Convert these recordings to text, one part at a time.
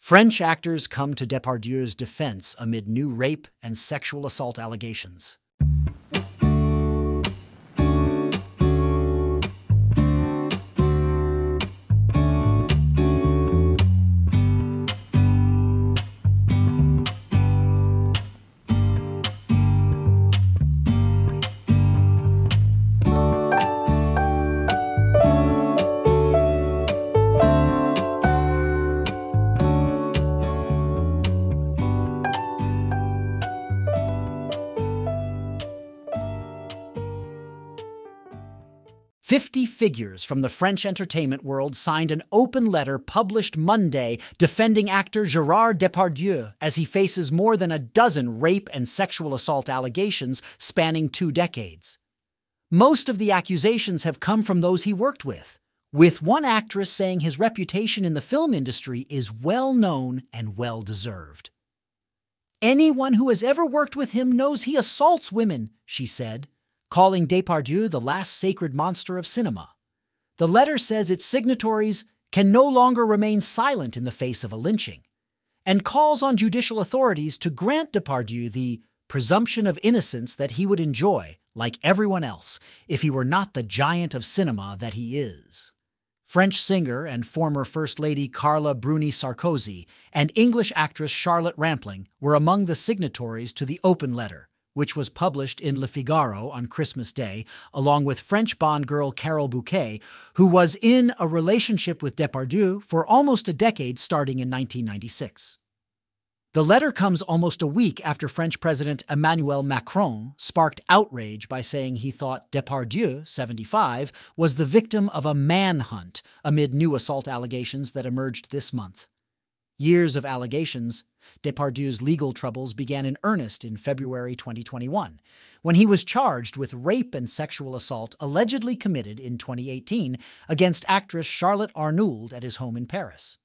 French actors come to Depardieu's defense amid new rape and sexual assault allegations. "50 figures from the French entertainment world signed an open letter published Monday defending actor Gérard Depardieu as he faces more than a dozen rape and sexual assault allegations spanning 2 decades. Most of the accusations have come from those he worked with one actress saying his reputation in the film industry is well known and well deserved. "Anyone who has ever worked with him knows he assaults women," she said, calling Depardieu the last sacred monster of cinema. The letter says its signatories can no longer remain silent in the face of a lynching, and calls on judicial authorities to grant Depardieu the presumption of innocence that he would enjoy, like everyone else, if he were not the giant of cinema that he is. French singer and former First Lady Carla Bruni-Sarkozy and English actress Charlotte Rampling were among the signatories to the open letter, which was published in Le Figaro on Christmas Day, along with French Bond girl Carole Bouquet, who was in a relationship with Depardieu for almost a decade starting in 1996. The letter comes almost a week after French President Emmanuel Macron sparked outrage by saying he thought Depardieu, 75, was the victim of a manhunt amid new assault allegations that emerged this month. Years of allegations, Depardieu's legal troubles began in earnest in February 2021, when he was charged with rape and sexual assault allegedly committed in 2018 against actress Charlotte Arnould at his home in Paris.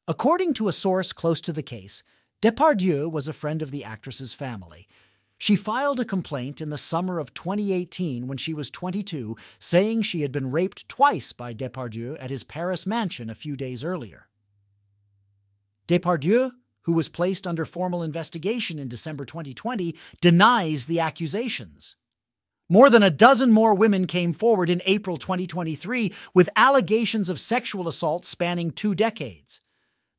According to a source close to the case, Depardieu was a friend of the actress's family. She filed a complaint in the summer of 2018 when she was 22, saying she had been raped twice by Depardieu at his Paris mansion a few days earlier. Depardieu, who was placed under formal investigation in December 2020, denies the accusations. More than a dozen more women came forward in April 2023 with allegations of sexual assault spanning 2 decades.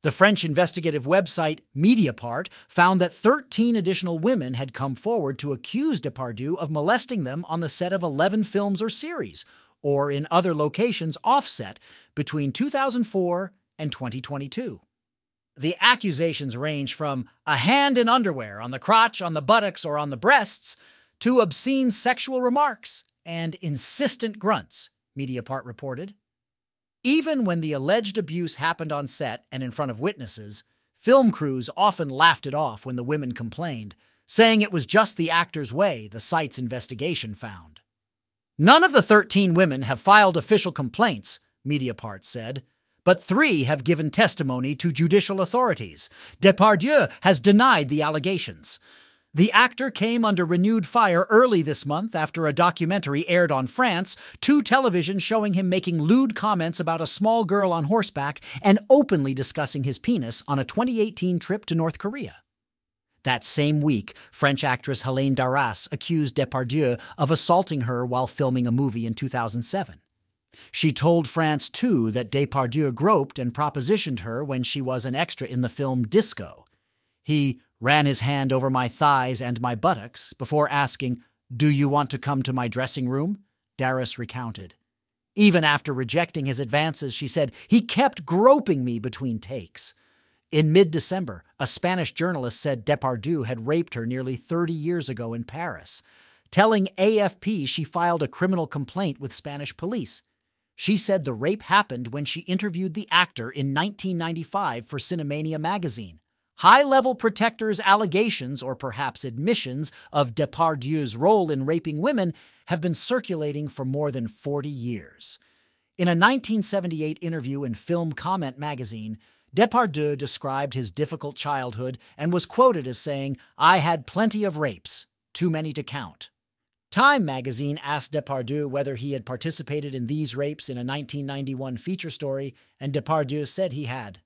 The French investigative website Mediapart found that 13 additional women had come forward to accuse Depardieu of molesting them on the set of 11 films or series, or in other locations offset between 2004 and 2022. The accusations range from a hand in underwear on the crotch, on the buttocks, or on the breasts, to obscene sexual remarks and insistent grunts, Mediapart reported. Even when the alleged abuse happened on set and in front of witnesses, film crews often laughed it off when the women complained, saying it was just the actor's way, the site's investigation found. None of the 13 women have filed official complaints, Mediapart said, but 3 have given testimony to judicial authorities. Depardieu has denied the allegations. The actor came under renewed fire early this month after a documentary aired on France, 2 television showing him making lewd comments about a small girl on horseback and openly discussing his penis on a 2018 trip to North Korea. That same week, French actress Helene Darras accused Depardieu of assaulting her while filming a movie in 2007. She told France, too, that Depardieu groped and propositioned her when she was an extra in the film Disco. He ran his hand over my thighs and my buttocks before asking, "Do you want to come to my dressing room?" Darras recounted. Even after rejecting his advances, she said, "He kept groping me between takes." In mid-December, a Spanish journalist said Depardieu had raped her nearly 30 years ago in Paris. Telling AFP she filed a criminal complaint with Spanish police. She said the rape happened when she interviewed the actor in 1995 for Cinemania magazine. High-level protectors' allegations, or perhaps admissions, of Depardieu's role in raping women have been circulating for more than 40 years. In a 1978 interview in Film Comment magazine, Depardieu described his difficult childhood and was quoted as saying, "I had plenty of rapes, too many to count." Time magazine asked Depardieu whether he had participated in these rapes in a 1991 feature story, and Depardieu said he had.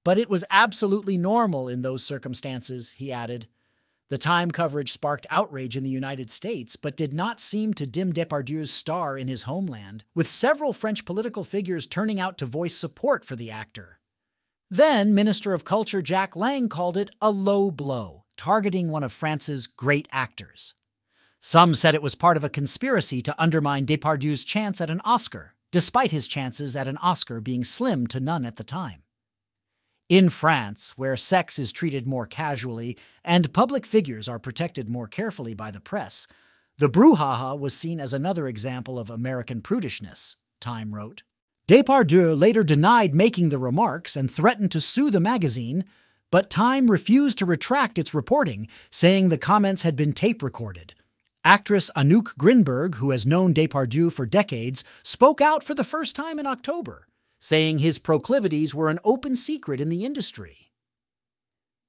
But it was absolutely normal in those circumstances, he added. The Time coverage sparked outrage in the United States, but did not seem to dim Depardieu's star in his homeland, with several French political figures turning out to voice support for the actor. Then, Minister of Culture Jack Lang called it a low blow, targeting one of France's great actors. Some said it was part of a conspiracy to undermine Depardieu's chance at an Oscar, despite his chances at an Oscar being slim to none at the time. In France, where sex is treated more casually and public figures are protected more carefully by the press, the brouhaha was seen as another example of American prudishness, Time wrote. Depardieu later denied making the remarks and threatened to sue the magazine, but Time refused to retract its reporting, saying the comments had been tape-recorded. Actress Anouk Grinberg, who has known Depardieu for decades, spoke out for the first time in October, saying his proclivities were an open secret in the industry.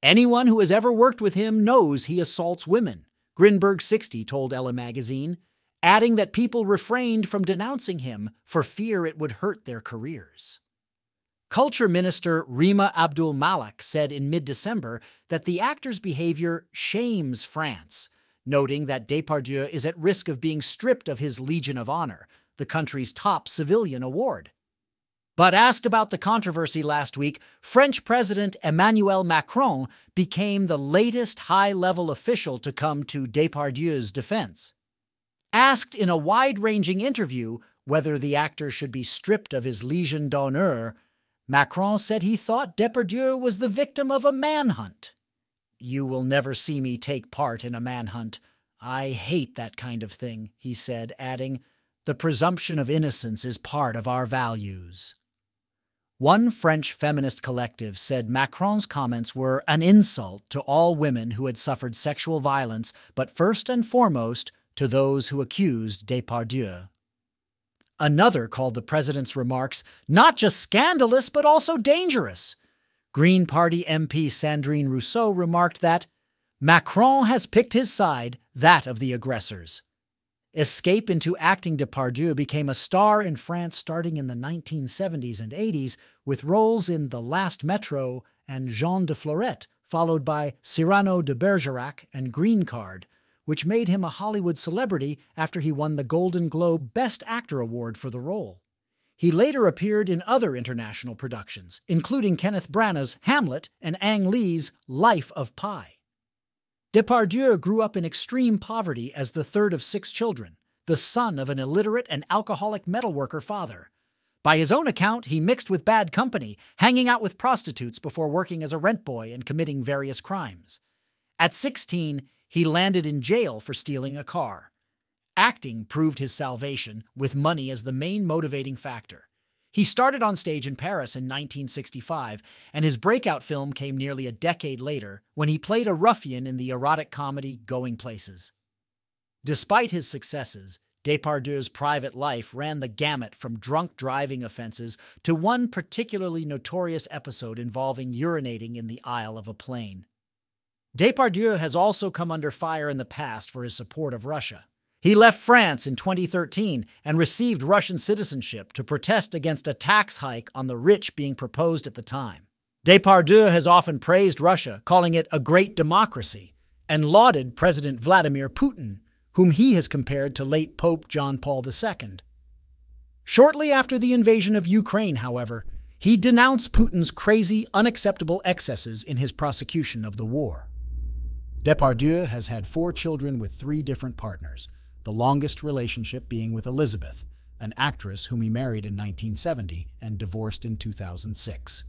Anyone who has ever worked with him knows he assaults women, Grinberg, 60, told Elle magazine, adding that people refrained from denouncing him for fear it would hurt their careers. Culture Minister Rima Abdul Malak said in mid-December that the actor's behavior shames France, noting that Depardieu is at risk of being stripped of his Legion of Honor, the country's top civilian award. But asked about the controversy last week, French President Emmanuel Macron became the latest high-level official to come to Depardieu's defense. Asked in a wide-ranging interview whether the actor should be stripped of his Légion d'honneur, Macron said he thought Depardieu was the victim of a manhunt. "You will never see me take part in a manhunt. I hate that kind of thing," he said, adding, "The presumption of innocence is part of our values." One French feminist collective said Macron's comments were an insult to all women who had suffered sexual violence, but first and foremost to those who accused Depardieu. Another called the president's remarks not just scandalous, but also dangerous. Green Party MP Sandrine Rousseau remarked that Macron has picked his side, that of the aggressors. Escape into acting Depardieu became a star in France starting in the 1970s and 80s, with roles in The Last Metro and Jean de Florette, followed by Cyrano de Bergerac and Green Card, which made him a Hollywood celebrity after he won the Golden Globe Best Actor Award for the role. He later appeared in other international productions, including Kenneth Branagh's Hamlet and Ang Lee's Life of Pi. Depardieu grew up in extreme poverty as the third of 6 children, the son of an illiterate and alcoholic metalworker father. By his own account, he mixed with bad company, hanging out with prostitutes before working as a rent boy and committing various crimes. At 16, he landed in jail for stealing a car. Acting proved his salvation, with money as the main motivating factor. He started on stage in Paris in 1965, and his breakout film came nearly a decade later when he played a ruffian in the erotic comedy Going Places. Despite his successes, Depardieu's private life ran the gamut from drunk driving offenses to one particularly notorious episode involving urinating in the aisle of a plane. Depardieu has also come under fire in the past for his support of Russia. He left France in 2013 and received Russian citizenship to protest against a tax hike on the rich being proposed at the time. Depardieu has often praised Russia, calling it a great democracy, and lauded President Vladimir Putin, whom he has compared to late Pope John Paul II. Shortly after the invasion of Ukraine, however, he denounced Putin's crazy, unacceptable excesses in his prosecution of the war. Depardieu has had 4 children with 3 different partners, the longest relationship being with Elizabeth, an actress whom he married in 1970 and divorced in 2006.